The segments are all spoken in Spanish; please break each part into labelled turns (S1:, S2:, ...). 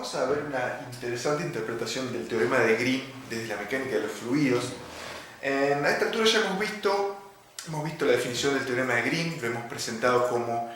S1: vamos a ver una interesante interpretación del teorema de Green desde la mecánica de los fluidos. A esta altura ya hemos visto la definición del teorema de Green, lo hemos presentado como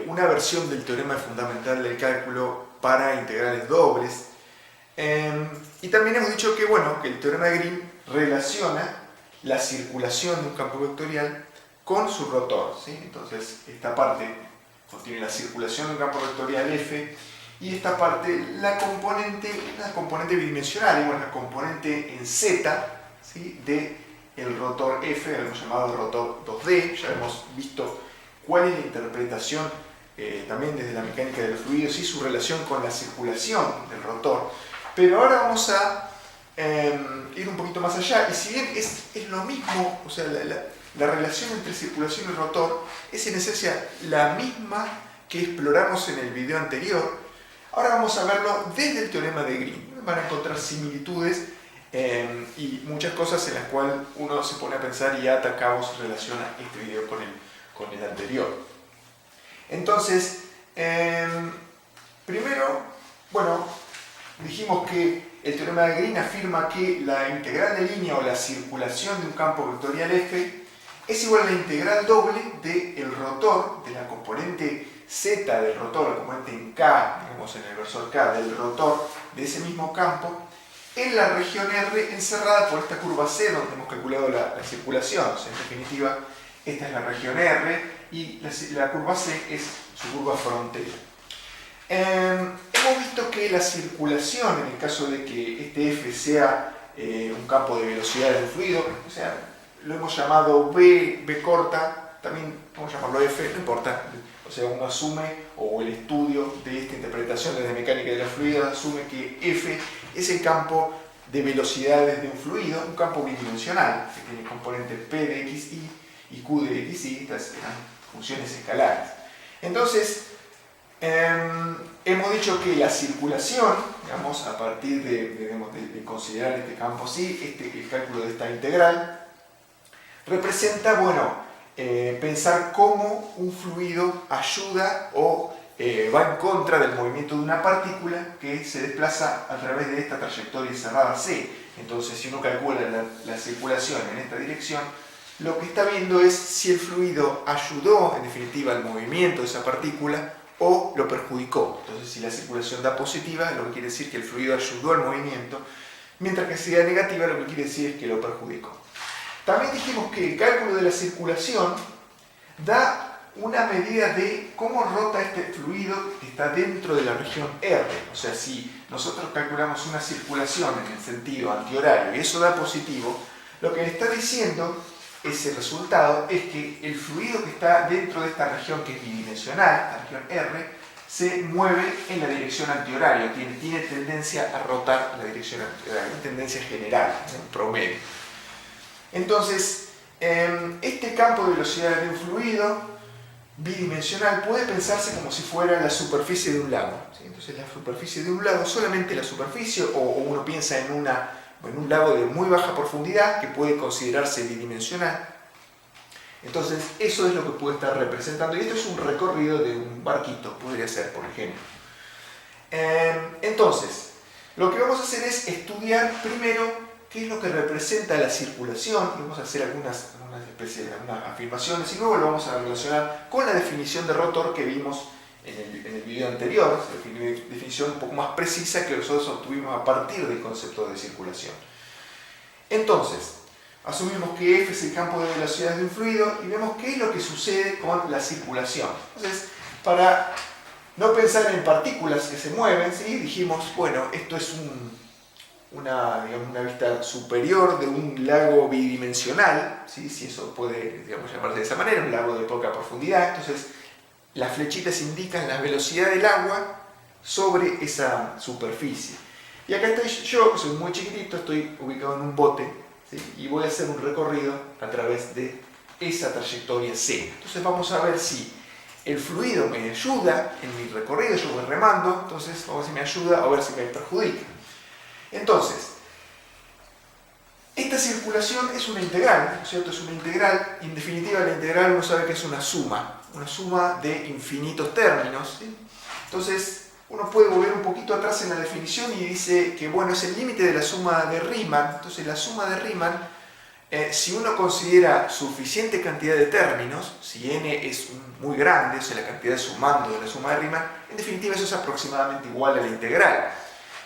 S1: una versión del teorema fundamental del cálculo para integrales dobles. Y también hemos dicho que, que el teorema de Green relaciona la circulación de un campo vectorial con su rotor, ¿sí? Entonces, esta parte contiene la circulación de un campo vectorial F y esta parte, una componente bidimensional, la componente en Z, ¿sí? De el rotor F, lo hemos llamado rotor 2D. Ya hemos visto cuál es la interpretación también desde la mecánica de los fluidos y su relación con la circulación del rotor. Pero ahora vamos a ir un poquito más allá, y si bien es lo mismo, o sea, la relación entre circulación y rotor es en esencia la misma que exploramos en el video anterior, ahora vamos a verlo desde el teorema de Green. Van a encontrar similitudes y muchas cosas en las cuales uno se pone a pensar y ata cabos, relaciona este video con el anterior. Entonces, primero, dijimos que el teorema de Green afirma que la integral de línea o la circulación de un campo vectorial F es igual a la integral doble del rotor, de la componente Z del rotor, la componente en K, digamos en el versor K del rotor de ese mismo campo, en la región R encerrada por esta curva C donde hemos calculado la circulación. O sea, en definitiva, esta es la región R y la curva C es su curva frontera. Hemos visto que la circulación, en el caso de que este F sea un campo de velocidad de un fluido, o sea, lo hemos llamado B corta, también podemos llamarlo F, no importa. O sea, uno asume, o el estudio de esta interpretación desde mecánica de los fluidos asume que F es el campo de velocidades de un fluido, un campo bidimensional, que tiene componentes P de xy y Q de xy, estas eran funciones escalares. Entonces, hemos dicho que la circulación, digamos, a partir de considerar este campo así, el cálculo de esta integral, representa, pensar cómo un fluido ayuda o va en contra del movimiento de una partícula que se desplaza a través de esta trayectoria cerrada C. Entonces, si uno calcula la circulación en esta dirección, lo que está viendo es si el fluido ayudó, en definitiva, al movimiento de esa partícula o lo perjudicó. Entonces, si la circulación da positiva, lo que quiere decir que el fluido ayudó al movimiento, mientras que si da negativa, lo que quiere decir es que lo perjudicó. También dijimos que el cálculo de la circulación da una medida de cómo rota este fluido que está dentro de la región R. O sea, si nosotros calculamos una circulación en el sentido antihorario y eso da positivo, lo que le está diciendo ese resultado es que el fluido que está dentro de esta región, que es bidimensional, la región R, se mueve en la dirección antihorario, tiene tendencia a rotar en la dirección antihorario, una tendencia general, en promedio. Entonces, este campo de velocidad de un fluido bidimensional puede pensarse como si fuera la superficie de un lago, ¿sí? Entonces, la superficie de un lago, solamente la superficie, o uno piensa en un lago de muy baja profundidad que puede considerarse bidimensional. Entonces, eso es lo que puede estar representando. Y esto es un recorrido de un barquito, podría ser, por ejemplo. Entonces, lo que vamos a hacer es estudiar primero qué es lo que representa la circulación. Vamos a hacer algunas afirmaciones y luego lo vamos a relacionar con la definición de rotor que vimos en el video anterior, una definición un poco más precisa que nosotros obtuvimos a partir del concepto de circulación. Entonces, asumimos que F es el campo de velocidades de un fluido y vemos qué es lo que sucede con la circulación. Entonces, para no pensar en partículas que se mueven, ¿sí? Dijimos, esto es una vista superior de un lago bidimensional, ¿sí? Si eso puede llamarse de esa manera, un lago de poca profundidad. Entonces, las flechitas indican la velocidad del agua sobre esa superficie. Y acá estoy yo, que soy muy chiquitito, estoy ubicado en un bote, ¿sí? Y voy a hacer un recorrido a través de esa trayectoria C. Entonces vamos a ver si el fluido me ayuda en mi recorrido, yo voy remando, entonces vamos a ver si me ayuda o a ver si me perjudica. Entonces, esta circulación es una integral, ¿no es cierto? Es una integral, en definitiva la integral uno sabe que es una suma de infinitos términos, ¿sí? Entonces, uno puede volver un poquito atrás en la definición y dice que, bueno, es el límite de la suma de Riemann. Entonces la suma de Riemann, si uno considera suficiente cantidad de términos, si n es muy grande, o sea, la cantidad sumando de la suma de Riemann, en definitiva eso es aproximadamente igual a la integral.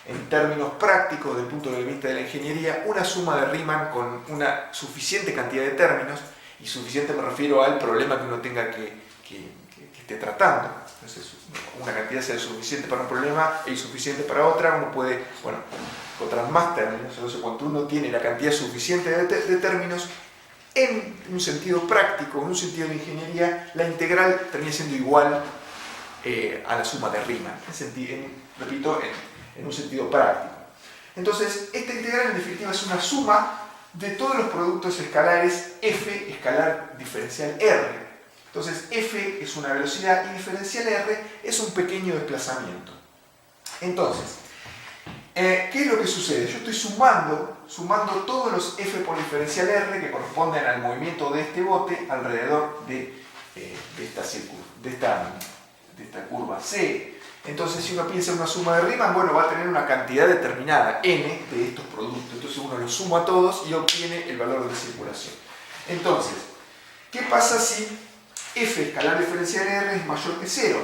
S1: En términos prácticos, desde el punto de vista de la ingeniería, una suma de Riemann con una suficiente cantidad de términos, y suficiente me refiero al problema que uno tenga que esté tratando. Entonces, una cantidad sea suficiente para un problema e insuficiente para otra, uno puede, bueno, encontrar más términos. Entonces, cuando uno tiene la cantidad suficiente de términos, en un sentido práctico, en un sentido de ingeniería, la integral termina siendo igual a la suma de Riemann, repito, en un sentido práctico. Entonces, esta integral en definitiva es una suma de todos los productos escalares f escalar diferencial r. Entonces, f es una velocidad y diferencial r es un pequeño desplazamiento. Entonces, ¿qué es lo que sucede? Yo estoy sumando todos los f por diferencial r que corresponden al movimiento de este bote alrededor de esta curva C. Entonces, si uno piensa en una suma de Riemann, bueno, va a tener una cantidad determinada, n, de estos productos. Entonces uno los suma a todos y obtiene el valor de circulación. Entonces, ¿qué pasa si f escalar diferencial r es mayor que 0?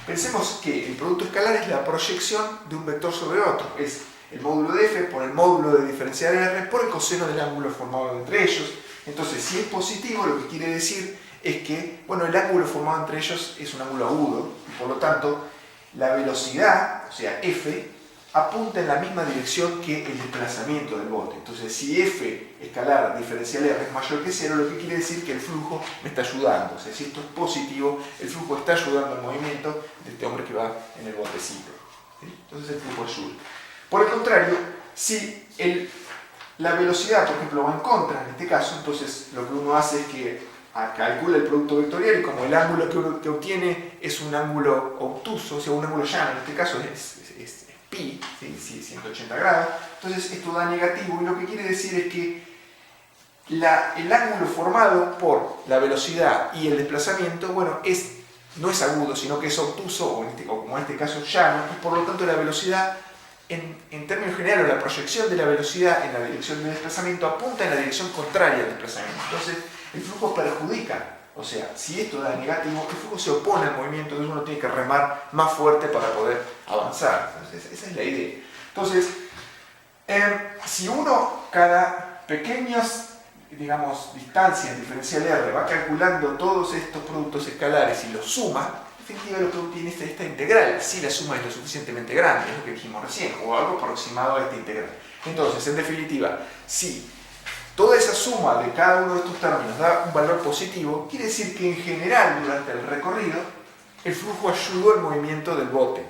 S1: Pensemos que el producto escalar es la proyección de un vector sobre otro. Es el módulo de f por el módulo de diferencial r por el coseno del ángulo formado entre ellos. Entonces, si es positivo, lo que quiere decir es que, bueno, el ángulo formado entre ellos es un ángulo agudo, y por lo tanto, la velocidad, o sea, f, apunta en la misma dirección que el desplazamiento del bote. Entonces, si f escalar diferencial r es mayor que 0, lo que quiere decir que el flujo me está ayudando. O sea, si esto es positivo, el flujo está ayudando al movimiento de este hombre que va en el botecito. ¿Sí? Entonces, el flujo ayuda. Por el contrario, si la velocidad, por ejemplo, va en contra, en este caso, entonces lo que uno hace es que calcula el producto vectorial y como el ángulo que obtiene es un ángulo obtuso, o sea, un ángulo llano, en este caso es pi, ¿sí? 180 grados, entonces esto da negativo y lo que quiere decir es que el ángulo formado por la velocidad y el desplazamiento, bueno, no es agudo, sino que es obtuso, o como en este caso llano, y por lo tanto la velocidad, en términos generales, la proyección de la velocidad en la dirección del desplazamiento apunta en la dirección contraria al desplazamiento. Entonces, el flujo perjudica, o sea, si esto da negativo, el flujo se opone al movimiento, entonces uno tiene que remar más fuerte para poder avanzar. Entonces, esa es la idea. Entonces, si uno, cada pequeñas, digamos, distancias diferencial R, va calculando todos estos productos escalares y los suma, en definitiva lo que obtiene es esta integral, si la suma es lo suficientemente grande, es lo que dijimos recién, o algo aproximado a esta integral. Entonces, en definitiva, si toda esa suma de cada uno de estos términos da un valor positivo, quiere decir que en general durante el recorrido el flujo ayudó al movimiento del bote.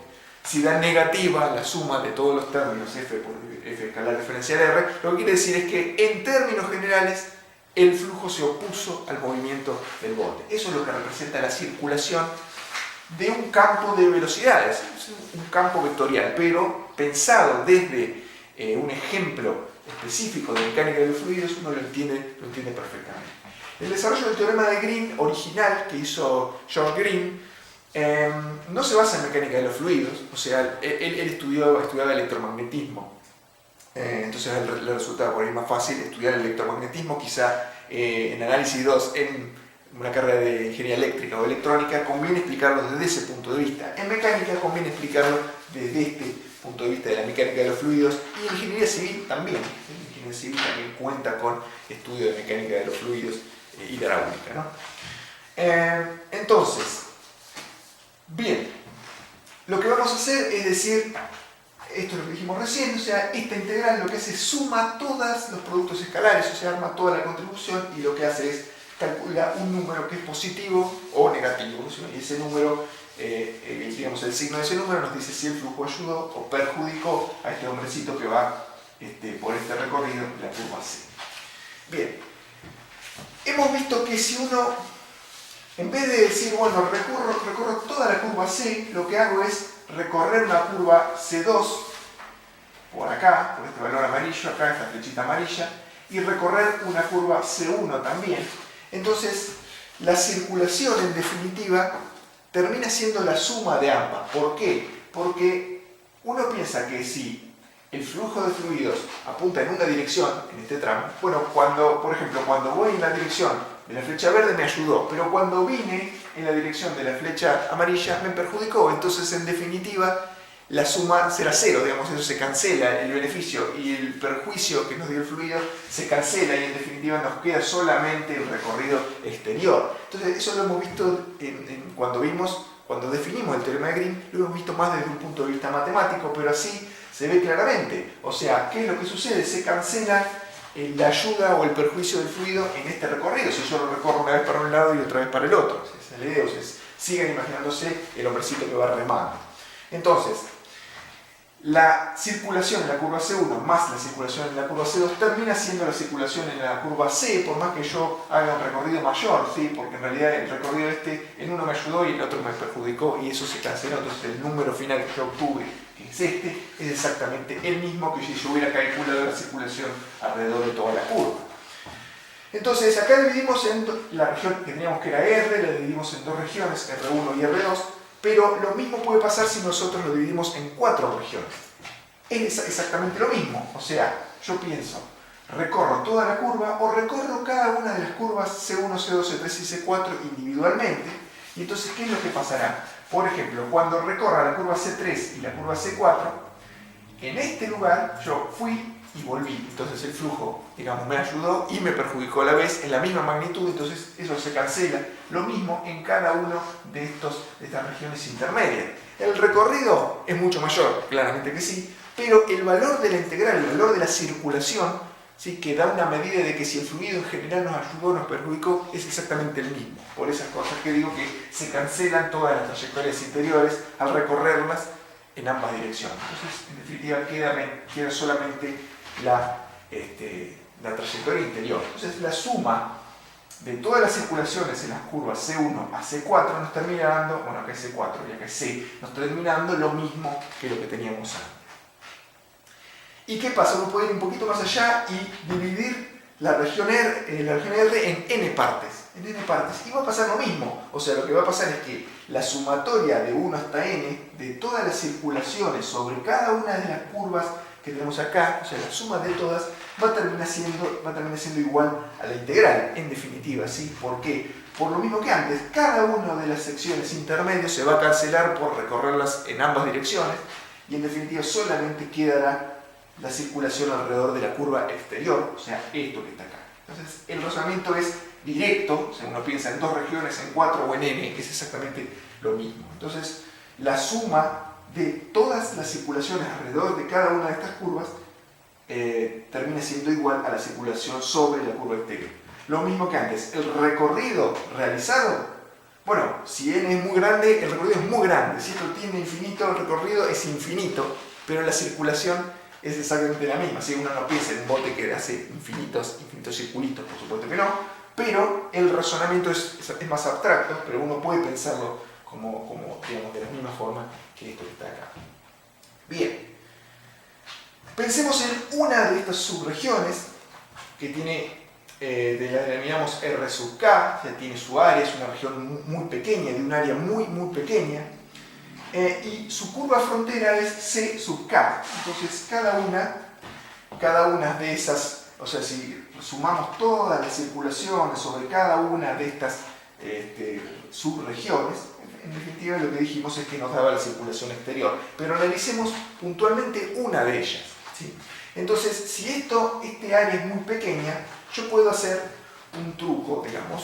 S1: Si da negativa la suma de todos los términos f por f escalar diferencial r, lo que quiere decir es que en términos generales el flujo se opuso al movimiento del bote. Eso es lo que representa la circulación de un campo de velocidades, un campo vectorial, pero pensado desde un ejemplo específico de mecánica de los fluidos, uno lo entiende perfectamente. El desarrollo del teorema de Green original que hizo George Green no se basa en mecánica de los fluidos, o sea, él estudiaba electromagnetismo, entonces le resultaba por ahí más fácil estudiar el electromagnetismo, quizá en análisis 2, en una carrera de ingeniería eléctrica o electrónica, conviene explicarlo desde ese punto de vista. En mecánica conviene explicarlo desde este punto de vista de la mecánica de los fluidos, y en ingeniería civil también. La ingeniería civil también cuenta con estudio de mecánica de los fluidos y hidráulica, ¿no? Entonces, bien, lo que vamos a hacer es decir, esto es lo que dijimos recién, o sea, esta integral lo que hace es suma todos los productos escalares, o sea, arma toda la contribución y lo que hace es calcula un número que es positivo o negativo, ¿no? Y ese número, digamos, el signo de ese número nos dice si el flujo ayudó o perjudicó a este hombrecito que va por este recorrido, la curva C. Bien, hemos visto que si uno, en vez de decir, bueno, recorro toda la curva C, lo que hago es recorrer una curva C2 por acá, por este valor amarillo, acá, esta flechita amarilla, y recorrer una curva C1 también. Entonces, la circulación en definitiva termina siendo la suma de ambas. ¿Por qué? porque uno piensa que si el flujo de fluidos apunta en una dirección, en este tramo, bueno, por ejemplo, cuando voy en la dirección de la flecha verde me ayudó, pero cuando vine en la dirección de la flecha amarilla me perjudicó. Entonces, en definitiva, la suma será cero, digamos, eso se cancela, el beneficio y el perjuicio que nos dio el fluido se cancela y en definitiva nos queda solamente el recorrido exterior. Entonces, eso lo hemos visto cuando definimos el teorema de Green, lo hemos visto más desde un punto de vista matemático, pero así se ve claramente. O sea, ¿qué es lo que sucede? Se cancela la ayuda o el perjuicio del fluido en este recorrido, si yo lo recorro una vez para un lado y otra vez para el otro. Sigan imaginándose el hombrecito que va remando. Entonces, la circulación en la curva C1 más la circulación en la curva C2 termina siendo la circulación en la curva C, por más que yo haga un recorrido mayor, ¿sí? Porque en realidad el recorrido en uno me ayudó y en el otro me perjudicó y eso se canceló. Entonces el número final que yo obtuve, que es es exactamente el mismo que si yo hubiera calculado la circulación alrededor de toda la curva. Entonces acá dividimos en la región que teníamos que era R, la dividimos en dos regiones, R1 y R2, pero lo mismo puede pasar si nosotros lo dividimos en 4 regiones. Es exactamente lo mismo, o sea, yo pienso, recorro toda la curva o recorro cada una de las curvas C1, C2, C3 y C4 individualmente, y entonces, ¿qué es lo que pasará? Por ejemplo, cuando recorra la curva C3 y la curva C4, en este lugar yo fui y volví, entonces el flujo, digamos, me ayudó y me perjudicó a la vez en la misma magnitud, entonces eso se cancela. Lo mismo en cada uno de estas regiones intermedias. El recorrido es mucho mayor, claramente que sí, pero el valor de la integral, el valor de la circulación, ¿sí?, que da una medida de que si el fluido en general nos ayudó o nos perjudicó, es exactamente el mismo. Por esas cosas que digo que se cancelan todas las trayectorias interiores al recorrerlas en ambas direcciones. Entonces, en definitiva, queda solamente la trayectoria interior. Entonces, la suma de todas las circulaciones en las curvas C1 a C4 nos termina dando, bueno, acá es C4 y acá es C, nos termina dando lo mismo que lo que teníamos antes. ¿Y qué pasa? Uno puede ir un poquito más allá y dividir la región R en N partes. Y va a pasar lo mismo. O sea, lo que va a pasar es que la sumatoria de 1 hasta N de todas las circulaciones sobre cada una de las curvas que tenemos acá, o sea, la suma de todas, va a terminar siendo igual a la integral, en definitiva, ¿sí? ¿Por qué? Por lo mismo que antes, cada una de las secciones intermedias se va a cancelar por recorrerlas en ambas direcciones y en definitiva solamente quedará la circulación alrededor de la curva exterior, o sea, esto que está acá. Entonces, el razonamiento es directo, o sea, uno piensa en 2 regiones, en 4 o en N, es exactamente lo mismo. Entonces, la suma de todas las circulaciones alrededor de cada una de estas curvas termina siendo igual a la circulación sobre la curva exterior. Lo mismo que antes, el recorrido realizado, bueno, si N es muy grande, el recorrido es muy grande, si esto tiene infinito, el recorrido es infinito, pero la circulación es exactamente la misma. Si uno no piensa en un bote que hace infinitos circulitos, por supuesto que no, pero el razonamiento es más abstracto, pero uno puede pensarlo como digamos, de la misma forma que esto que está acá. Bien, pensemos en una de estas subregiones que tiene, la denominamos R sub K, o sea, tiene su área, es una región muy pequeña, de un área muy pequeña, y su curva frontera es C sub K. Entonces cada una de esas, o sea, si sumamos todas las circulaciones sobre cada una de estas subregiones, en definitiva lo que dijimos es que nos daba la circulación exterior, pero analicemos puntualmente una de ellas, ¿sí? Entonces, si este área es muy pequeña, yo puedo hacer un truco, digamos,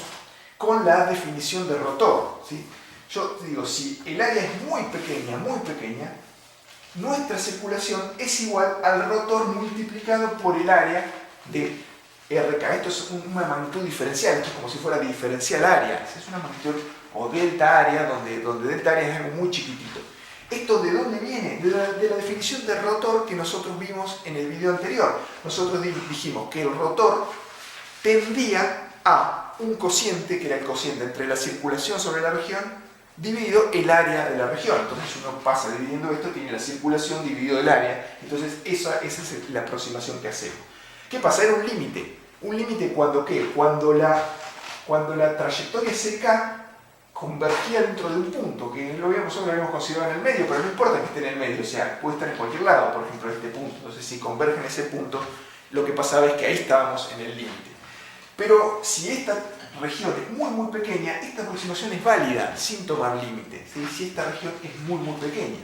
S1: con la definición de rotor, ¿sí? Yo digo, si el área es muy pequeña, nuestra circulación es igual al rotor multiplicado por el área de RK. Esto es una magnitud diferencial, esto es como si fuera diferencial área. Es una magnitud o delta área, donde delta área es algo muy chiquitito. ¿Esto de dónde viene? De la definición de rotor que nosotros vimos en el video anterior. Nosotros dijimos que el rotor tendía a un cociente, que era el cociente entre la circulación sobre la región dividido el área de la región. Entonces uno pasa dividiendo esto, tiene la circulación dividido el área. Entonces esa es la aproximación que hacemos. ¿Qué pasa? Era un límite. ¿Un límite cuando qué? Cuando la trayectoria CK convergía dentro de un punto, que nosotros lo habíamos considerado en el medio, pero no importa que esté en el medio, o sea, puede estar en cualquier lado, por ejemplo, este punto. Entonces, si converge en ese punto, lo que pasaba es que ahí estábamos en el límite. Pero si esta región es muy pequeña, esta aproximación es válida sin tomar límite, ¿sí? Si esta región es muy pequeña.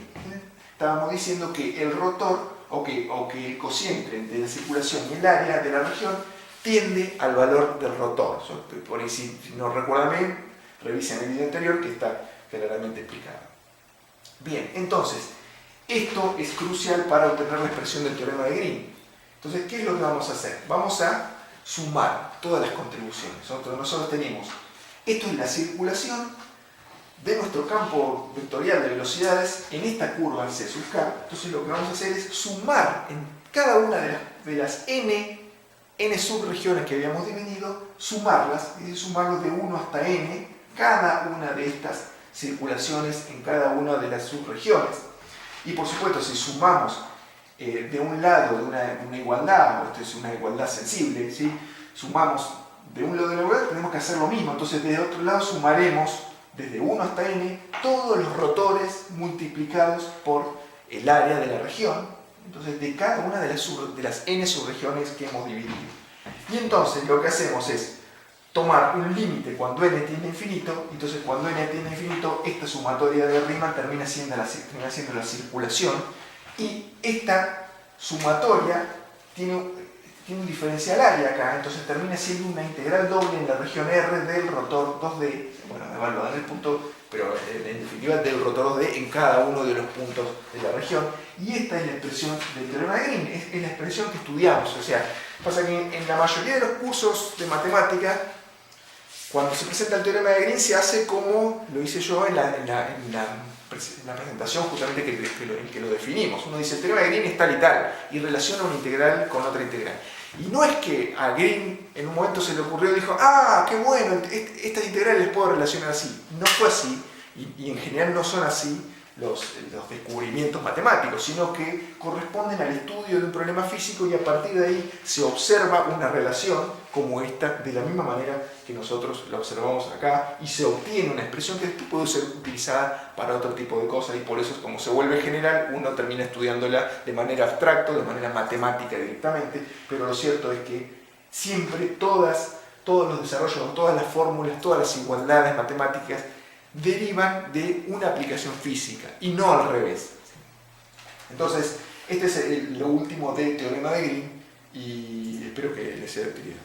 S1: Estábamos diciendo que el rotor, o que el cociente entre la circulación y el área de la región, tiende al valor del rotor. Por ahí, si no recuerdan bien, revisen el video anterior que está claramente explicado. Bien, entonces, esto es crucial para obtener la expresión del teorema de Green. Entonces, ¿qué es lo que vamos a hacer? Vamos a sumar todas las contribuciones. Nosotros tenemos, esto es la circulación de nuestro campo vectorial de velocidades en esta curva C sub k. Entonces lo que vamos a hacer es sumar en cada una de las n subregiones que habíamos dividido, sumarlas, y sumarlos de 1 hasta n, cada una de estas circulaciones en cada una de las subregiones. Y por supuesto, si sumamos de un lado de una igualdad, o esto es una igualdad sensible, ¿sí? Sumamos de un lado de la igualdad, tenemos que hacer lo mismo. Entonces, desde otro lado sumaremos desde 1 hasta n todos los rotores multiplicados por el área de la región. Entonces, de cada una de las n subregiones que hemos dividido. Y entonces, lo que hacemos es tomar un límite cuando n tiende a infinito. Entonces, cuando n tiende a infinito, esta sumatoria de Riemann termina siendo la circulación. Y esta sumatoria tiene un diferencial área acá, entonces termina siendo una integral doble en la región R del rotor 2D, bueno, además lo dan el punto, pero en definitiva del rotor 2D en cada uno de los puntos de la región. Y esta es la expresión del teorema de Green, es la expresión que estudiamos. O sea, pasa que en la mayoría de los cursos de matemática, cuando se presenta el teorema de Green, se hace como lo hice yo en la presentación justamente que lo definimos. Uno dice, el teorema de Green es tal y tal, y relaciona una integral con otra integral. Y no es que a Green en un momento se le ocurrió y dijo, ¡ah, qué bueno! Estas integrales las puedo relacionar así. No fue así, y en general no son así los descubrimientos matemáticos, sino que corresponden al estudio de un problema físico, y a partir de ahí se observa una relación como esta, de la misma manera que nosotros la observamos acá, y se obtiene una expresión que después puede ser utilizada para otro tipo de cosas, y por eso, como se vuelve general, uno termina estudiándola de manera abstracta, de manera matemática directamente. Pero lo cierto es que siempre todos los desarrollos, todas las fórmulas, todas las igualdades matemáticas derivan de una aplicación física y no al revés. Entonces, este es lo último del teorema de Green, y espero que les sea de utilidad.